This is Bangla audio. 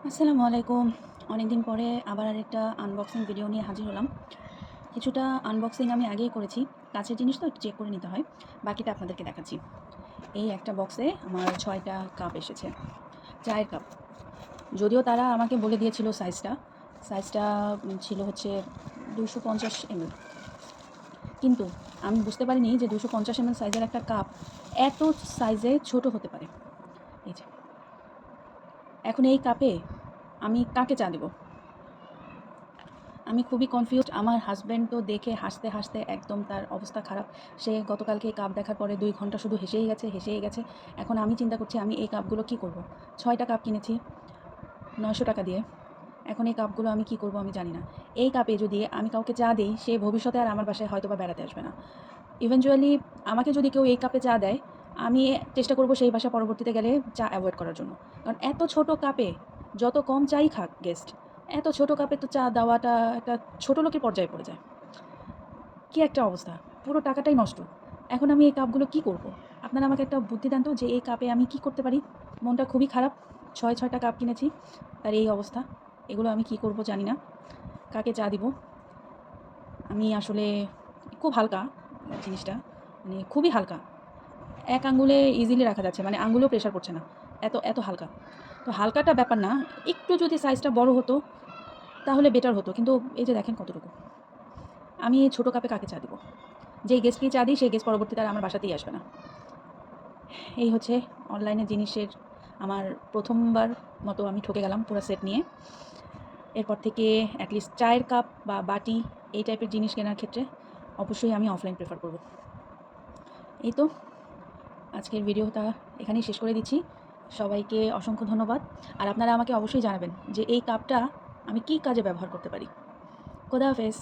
আসসালামু আলাইকুম। অনেকদিন পরে আবার আরেকটা আনবক্সিং ভিডিও নিয়ে হাজির হলাম। কিছুটা আনবক্সিং আমি আগেই করেছি। কাছের জিনিস তো একটু চেক করে নিতে হয়। বাকিটা আপনাদেরকে দেখাচ্ছি। এই একটা বক্সে আমার ৬টা কাপ এসেছে। চায়ের কাপ। যদিও তারা আমাকে বলে দিয়েছিল সাইজটা ছিল হচ্ছে ২৫০ ml। কিন্তু আমি বুঝতে পারিনি যে ২৫০ ml সাইজের একটা কাপ এত সাইজে ছোট হতে পারে। এই যে। এখন এই কাপে আমি কাকে চা দেব? আমি খুবই কনফিউজড। আমার হাসব্যান্ড তো দেখে হাসতে, হাসতে একদম তার অবস্থা খারাপ। সে গতকালকে এই কাপ দেখার পরে ২ ঘন্টা শুধু হেসেই গেছে, হেসেই গেছে। এখন আমি চিন্তা করছি আমি এই কাপগুলো কী করব? ৬টা কাপ কিনেছি ৳৯০০ দিয়ে। এখন এই কাপগুলো আমি কী করব আমি জানি না। এই কাপে যদি আমি কাউকে চা দেই, সে ভবিষ্যতে আর আমার বাসায় হয়তোবা বেড়াতে আসবে না। ইভেনচুয়ালি আমাকে যদি কেউ এই কাপে চা দেয়, আমি চেষ্টা করব সেই বাসায় পরবর্তীতে গেলে চা এভয়েড করার জন্য। কারণ এত ছোট কাপে যত কম চাই খাক গেস্ট, এত ছোট কাপে তো চা দেওয়াটা একটা ছোট লোকের পর্যায়ে পড়ে যায়। কী একটা অবস্থা! পুরো টাকাটাই নষ্ট। এখন আমি এই কাপগুলো কী করব? আপনারা আমাকে একটা বুদ্ধি দেন তো যে এই কাপে আমি কী করতে পারি? মনটা খুবই খারাপ। ৬টা কাপ কিনেছি, তার এই অবস্থা। এগুলো আমি কী করব জানি না। কাকে চা দিব? আমি আসলে খুব হালকা জিনিসটা, মানে খুবই হালকা। এক আঙ্গুলে ইজিলি রাখা যাচ্ছে, মানে আঙ্গুলেও প্রেশার পড়ছে না। এত হালকা। তো হালকাটা ব্যাপার না। একটু যদি সাইজটা বড় হতো তাহলে বেটার হতো। কিন্তু এই যে দেখেন কতটুকু। আমি এই ছোট কাপে কাকে চা দিব? যেই গেস্টকেই চা দিই সেই গেস্ট পরবর্তীতে আর আমার বাসাতেই আসবে না। এই হচ্ছে অনলাইনে জিনিসের আমার ১ম বার মতো আমি ঠকে গেলাম পুরা সেট নিয়ে। এরপর থেকে এটলিস্ট চায়ের কাপ বা বাটি এই টাইপের জিনিস কেনার ক্ষেত্রে অবশ্যই আমি অফলাইন প্রেফার করব। এই তো আজকের ভিডিওটা এখানেই শেষ করে দিচ্ছি। সবাইকে অসংখ্য ধন্যবাদ। আর আপনারা আমাকে অবশ্যই জানাবেন যে এই কাপটা আমি কী কাজে ব্যবহার করতে পারি। খোদা হাফেজ।